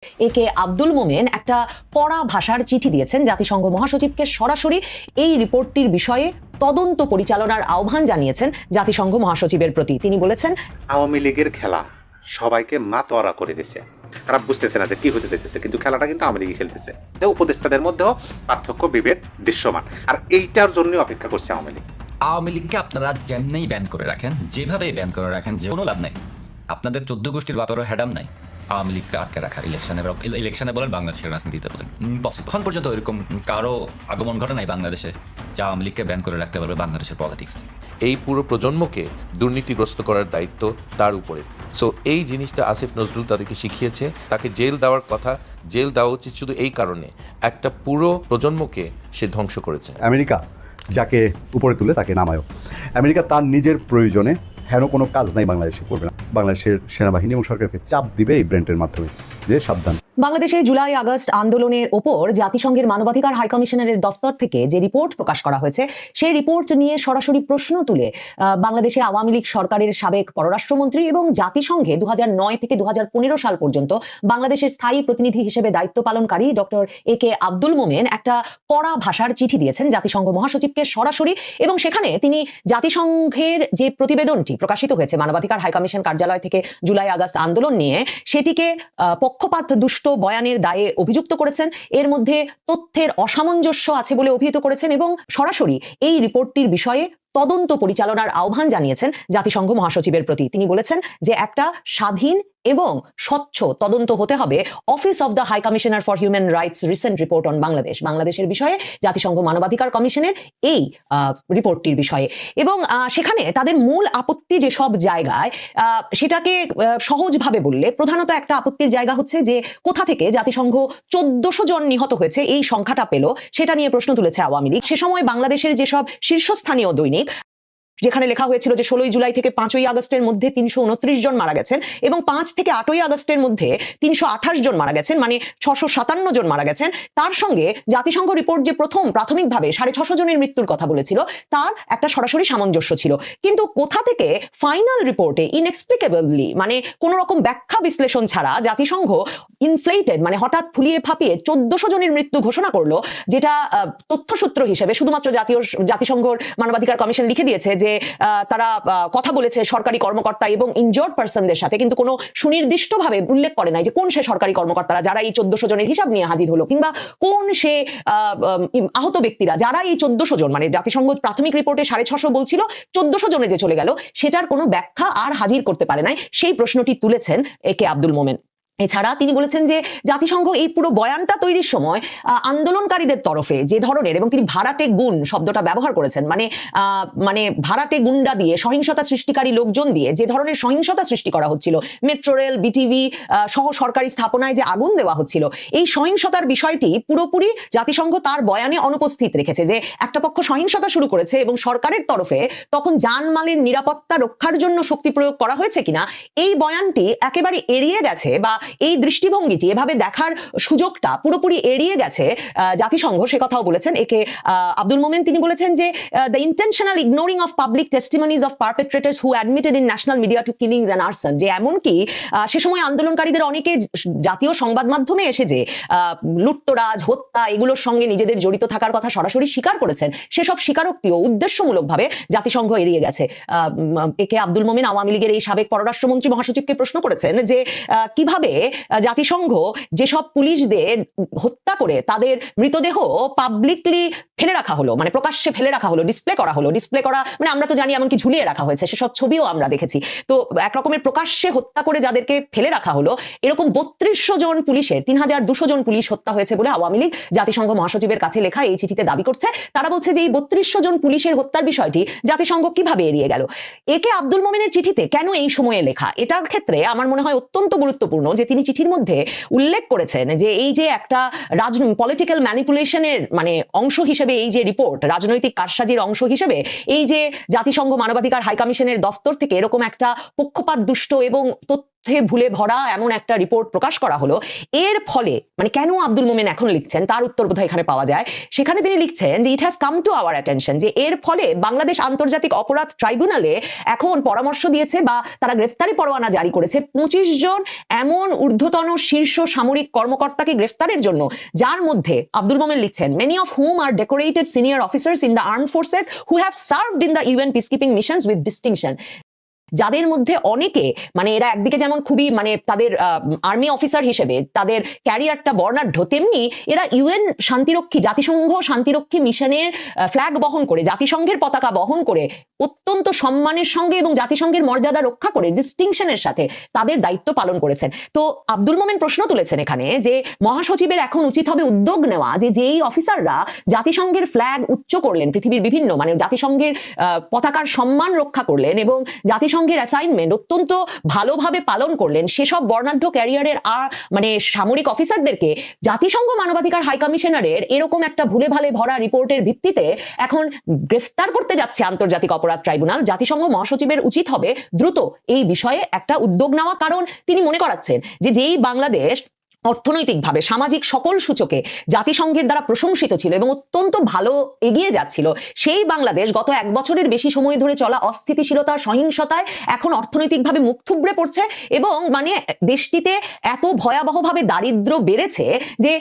একে আব্দুল মোমেন একটা কড়া ভাষার চিঠি দিয়েছেন জাতিসংঘ মহাসচিবকে, সরাসরি এই রিপোর্টটির বিষয়ে তদন্ত পরিচালনার আহ্বান জানিয়েছেন জাতিসংঘ মহাসচিবের প্রতি। তিনি বলেছেন, আওয়ামী লীগের খেলা সবাইকে মাতোয়ারা করে দিছে, তারা বুঝতেছে না যে কি হতে চাইতেছে, কিন্তু খেলাটা কিন্তু আওয়ামী লীগই খেলতেছে। উপদেষ্টাদের মধ্যেও পার্থক্য বিভেদ দৃশ্যমান, আর এইটার জন্য অপেক্ষা করছে আওয়ামী লীগ। আওয়ামী লীগকে আপনারা যেমনি ব্যান করে রাখেন, যেভাবে ব্যান করে রাখেন, যে কোনো লাভ নাই। আপনাদের 14 গোষ্ঠীর ব্যাপারও হেডাম নাই আওয়ামী লীগকে আটকে রাখার। ইলেকশনে বলেন, বাংলাদেশের রাজনীতিতে বলেন, ইম্পসিবল। এখন পর্যন্ত এরকম কারো আগমন ঘটে নাই বাংলাদেশে যা আওয়ামী লীগকে ব্যান করে রাখতে পারবে বাংলাদেশের পলিটিক্স। এই পুরো প্রজন্মকে দুর্নীতিগ্রস্ত করার দায়িত্ব তার উপরে। সো এই জিনিসটা আসিফ নজরুল তাদেরকে শিখিয়েছে। তাকে জেল দেওয়ার কথা, জেল দেওয়া উচিত শুধু এই কারণে, একটা পুরো প্রজন্মকে সে ধ্বংস করেছে। আমেরিকা যাকে উপরে তুলে তাকে নামায়ও। আমেরিকা তার নিজের প্রয়োজনে হেন কোনো কাজ নাই বাংলাদেশে করবে না। বাংলাদেশের সেনাবাহিনী এবং সরকারকে চাপ দিবে এই ব্র্যান্ডের মাধ্যমে যে সাবধান। বাংলাদেশে জুলাই আগস্ট আন্দোলনের ওপর জাতিসংঘের মানবাধিকার হাই কমিশনারের দফতর থেকে যে রিপোর্ট প্রকাশ করা হয়েছে, সেই রিপোর্ট নিয়ে সরাসরি প্রশ্ন তুলে বাংলাদেশে আওয়ামী লীগ সরকারের সাবেক পররাষ্ট্রমন্ত্রী এবং জাতিসংঘে 2009 থেকে 2015 সাল পর্যন্ত বাংলাদেশের স্থায়ী প্রতিনিধি হিসেবে দায়িত্ব পালনকারী ডক্টর একে আব্দুল মোমেন একটা কড়া ভাষার চিঠি দিয়েছেন জাতিসংঘ মহাসচিবকে, সরাসরি। এবং সেখানে তিনি জাতিসংঘের যে প্রতিবেদনটি প্রকাশিত হয়েছে মানবাধিকার হাই কমিশন কার্যালয় থেকে জুলাই আগস্ট আন্দোলন নিয়ে, সেটিকে পক্ষপাত দুষ্ট বয়ানের দায়ে অভিযুক্ত করেছেন। এর মধ্যে তথ্যের অসামঞ্জস্য আছে বলে অভিহিত করেছেন এবং সরাসরি এই রিপোর্টটির বিষয়ে তদন্ত পরিচালনার আহ্বান জানিয়েছেন জাতিসংঘ মহাসচিবের প্রতি। তিনি বলেছেন যে একটা স্বাধীন এবং স্বচ্ছ তদন্ত হতে হবে office of the high commissioner for human rights recent report on বাংলাদেশের বিষয়ে, জাতিসংঘ মানবাধিকার কমিশনের এই রিপোর্টটির বিষয়ে। এবং সেখানে তাদের মূল আপত্তি যেসব জায়গায়, সেটাকে সহজভাবে বললে প্রধানত একটা আপত্তির জায়গা হচ্ছে যে কোথা থেকে জাতিসংঘ 1400 জন নিহত হয়েছে এই সংখ্যাটা পেল, সেটা নিয়ে প্রশ্ন তুলেছে আওয়ামী লীগ। সে সময় বাংলাদেশের যেসব শীর্ষস্থানীয় দৈনিক, যেখানে লেখা হয়েছিল যে 16 জুলাই থেকে 5 আগস্টের মধ্যে 329 জন মারা গেছেন এবং 5 থেকে 8 আগস্টের মধ্যে 328 জন মারা গেছেন, মানে 657 জন মারা গেছেন। তার সঙ্গে জাতিসংঘ রিপোর্ট যে প্রাথমিকভাবে 650 জনের মৃত্যুর কথা বলেছিল, তার একটা সরাসরি সামঞ্জস্য ছিল। কিন্তু কোথা থেকে ফাইনাল রিপোর্টে ইনএক্সপ্লিকেবলি, মানে কোন রকম ব্যাখ্যা বিশ্লেষণ ছাড়া জাতিসংঘ ইনফ্লেটেড, মানে হঠাৎ ফুলিয়ে ফাঁপিয়ে 1400 জনের মৃত্যু ঘোষণা করলো, যেটা তথ্যসূত্র হিসেবে শুধুমাত্র জাতিসংঘর মানবাধিকার কমিশন লিখে দিয়েছে যে তারা কথা বলেছে সরকারি কর্মকর্তা এবং ইনজর্ড পার্সনদের সাথে, কিন্তু কোনো সুনির্দিষ্টভাবে উল্লেখ করে নাই যে কোন সে সরকারি কর্মকর্তারা যারা এই 1400 জনের হিসাব নিয়ে হাজির হলো, কিংবা কোন সে আহত ব্যক্তিরা যারা এই 1400 জন, মানে জাতিসংঘ প্রাথমিক রিপোর্টে 650 বলছিল, 1400 জনে যে চলে গেল, সেটার কোনো ব্যাখ্যা আর হাজির করতে পারে নাই। সেই প্রশ্নটি তুলেছেন একে আব্দুল মোমেন। এছাড়া তিনি বলেছেন যে জাতিসংঘ এই পুরো বয়ানটা তৈরির সময় আন্দোলনকারীদের তরফে যে ধরনের, এবং তিনি ভাড়াটে গুণ শব্দটা ব্যবহার করেছেন, মানে ভাড়াটে গুন্ডা দিয়ে, সহিংসতা সৃষ্টিকারী লোকজন দিয়ে যে ধরনের সহিংসতা সৃষ্টি করা হচ্ছিল, মেট্রো রেল, বিটিভি সহ সরকারি স্থাপনায় যে আগুন দেওয়া হচ্ছিল, এই সহিংসতার বিষয়টি পুরোপুরি জাতিসংঘ তার বয়ানে অনুপস্থিত রেখেছে। যে একটা পক্ষ সহিংসতা শুরু করেছে এবং সরকারের তরফে তখন জানমালের নিরাপত্তা রক্ষার জন্য শক্তি প্রয়োগ করা হয়েছে কিনা, এই বয়ানটি একেবারে এড়িয়ে গেছে, বা এই দৃষ্টিভঙ্গিটি, এভাবে দেখার সুযোগটা পুরোপুরি এড়িয়ে গেছে জাতিসংঘ, সে কথাও বলেছেন একে আব্দুল মোমেন। তিনি বলেছেন যে the intentional ignoring of public testimonies of perpetrators who admitted in national media to killings and arson, যে এমনকি সে সময় আন্দোলনকারীদের অনেকে জাতীয় সংবাদ মাধ্যমে এসে যে লুটতরাজ, হত্যা, এগুলোর সঙ্গে নিজেদের জড়িত থাকার কথা সরাসরি স্বীকার করেছেন, সেসব স্বীকারোক্তিও উদ্দেশ্যমূলকভাবে জাতিসংঘ এড়িয়ে গেছে। একে আব্দুল মোমেন আওয়ামী লীগের এই সাবেক পররাষ্ট্রমন্ত্রী মহাসচিবকে প্রশ্ন করেছেন যে কিভাবে জাতিসংঘ যেসব পুলিশদের হত্যা করে তাদের মৃতদেহ পাবলিকলি ফেলে রাখা হলো, মানে প্রকাশ্যে ফেলে রাখা হলো, ডিসপ্লে করা, মানে আমরা তো জানি এমনকি ঝুলিয়ে রাখা হয়েছে, সেসব ছবিও আমরা দেখেছি। তো একরকমের প্রকাশ্যে হত্যা করে যাদেরকে ফেলে রাখা হলো, এরকম 3200 জন পুলিশের 3200 জন পুলিশ হত্যা হয়েছে বলে আওয়ামী লীগ জাতিসংঘ মহাসচিবের কাছে লেখা এই চিঠিতে দাবি করছে। তারা বলছে যে এই 3200 জন পুলিশের হত্যার বিষয়টি জাতিসংঘ কিভাবে এড়িয়ে গেল। একে আব্দুল মোমেনের চিঠিতে কেন এই সময়ে লেখা, এটার ক্ষেত্রে আমার মনে হয় অত্যন্ত গুরুত্বপূর্ণ যে তিনি চিঠির মধ্যে উল্লেখ করেছেন যে এই যে একটা পলিটিক্যাল ম্যানিপুলেশনের মানে অংশ হিসেবে এই যে রিপোর্ট, রাজনৈতিক কারসাজির অংশ হিসেবে এই যে জাতিসংঘ মানবাধিকার হাই কমিশনের দফতর থেকে এরকম একটা পক্ষপাত দুষ্ট এবং তথ্য ভুলে ভরা এমন একটা রিপোর্ট প্রকাশ করা হলো। এর ফলে মানে কেন আব্দুল মোমেন এখন লিখছেন তার উত্তর বোধহয় এখানে পাওয়া যায়। সেখানে তিনি লিখছেন যে it has come to our attention, যে এর ফলে বাংলাদেশ আন্তর্জাতিক অপরাধ ট্রাইব্যুনালে এখন পরামর্শ দিয়েছে বা তারা গ্রেফতারি পরোয়ানা জারি করেছে 25 জন এমন ঊর্ধ্বতন শীর্ষ সামরিক কর্মকর্তাকে গ্রেফতারের জন্য, যার মধ্যে আব্দুল মোমেন লিখছেন many of whom are decorated senior officers in the arm forces who have served in the UN peacekeeping missions with distinction. যাদের মধ্যে অনেকে মানে এরা একদিকে যেমন খুবই মানে তাদের আর্মি অফিসার হিসেবে তাদের ক্যারিয়ারটা বর্ণাঢ্য, তেমনি এরা ইউএন শান্তিরক্ষী জাতিসংঘ শান্তিরক্ষী মিশনের ফ্ল্যাগ বহন করে, জাতিসংঘের পতাকা বহন করে অত্যন্ত সম্মানের সঙ্গে এবং জাতিসংঘের মর্যাদা রক্ষা করে ডিস্টিংশনের সাথে তাদের দায়িত্ব পালন করেছেন। তো আব্দুল মোমেন প্রশ্ন তুলেছেন এখানে যে মহাসচিবের এখন উচিত হবে উদ্যোগ নেওয়া যে যেই অফিসাররা জাতিসংঘের ফ্ল্যাগ উচ্চ করলেন, পৃথিবীর বিভিন্ন মানে জাতিসংঘের পতাকার সম্মান রক্ষা করলেন এবং জাতিসংঘের অ্যাসাইনমেন্ট অত্যন্ত ভালোভাবে পালন করলেন, সেসব বর্ণাঢ্য ক্যারিয়ারের মানে সামরিক অফিসারদেরকে জাতিসংঘ মানবাধিকার হাই কমিশনারের এরকম একটা ভুলে ভালে ভরা রিপোর্টের ভিত্তিতে এখন গ্রেফতার করতে যাচ্ছে আন্তর্জাতিক অপরাধ ট্রাইব্যুনাল। জাতিসংঘ মহাসচিবের উচিত হবে দ্রুত এই বিষয়ে একটা উদ্যোগ নেওয়া, কারণ তিনি মনে করাচ্ছেন যে যেই বাংলাদেশ অর্থনৈতিকভাবে সামাজিক সকল সূচকে জাতিসংঘের দ্বারা প্রশংসিত ছিল এবং অত্যন্ত ভালো এগিয়ে যাচ্ছিল, সেই বাংলাদেশ গত 1 বছরের বেশি সময় ধরে চলা অস্থিতিশীলতা সহিংসতায় এখন অর্থনৈতিকভাবে মুখ থুবড়ে পড়ছে এবং মানে দেশটিতে এত ভয়াবহভাবে দারিদ্র্য বেড়েছে যে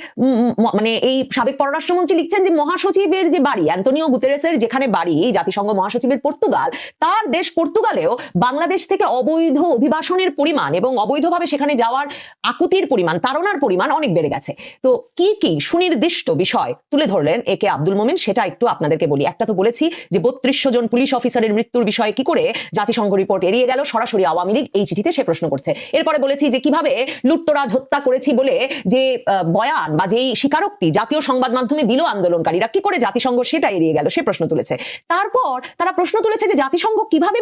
মানে এই সাবেক পররাষ্ট্রমন্ত্রী লিখছেন যে মহাসচিবের যে বাড়ি অ্যান্তনিও গুতেরেসের যেখানে বাড়ি জাতিসংঘ মহাসচিবের পর্তুগাল, তার দেশ পর্তুগালেও বাংলাদেশ থেকে অবৈধ অভিবাসনের পরিমাণ এবং অবৈধভাবে সেখানে যাওয়ার আকুতির পরিমাণ, তারা পরিমাণ অনেক বেড়ে গেছে। তো কি কি সুনির্দিষ্ট বিষয় তুলে ধরলেন একে আব্দুল মোমেন সেটা একটু আপনাদেরকে বলি। একটা তো বলেছি যে 3200 জন পুলিশ অফিসারের মৃত্যুর বিষয়ে কি করে জাতিসংঘ রিপোর্ট এড়িয়ে গেল, সরাসরি আওয়ামী লীগ এই চিঠিতে সে প্রশ্ন করছে। এরপরে বলেছি যে কিভাবে লুটতরাজ হত্যা করেছি বলে যে বয়ান বা যেই স্বীকারোক্তি জাতীয় সংবাদ মাধ্যমে দিল আন্দোলনকারীরা, কি করে জাতিসংঘ সেটা এড়িয়ে গেল সে প্রশ্ন তুলেছে। তারপর তারা প্রশ্ন তুলেছে যে জাতিসংঘ কিভাবে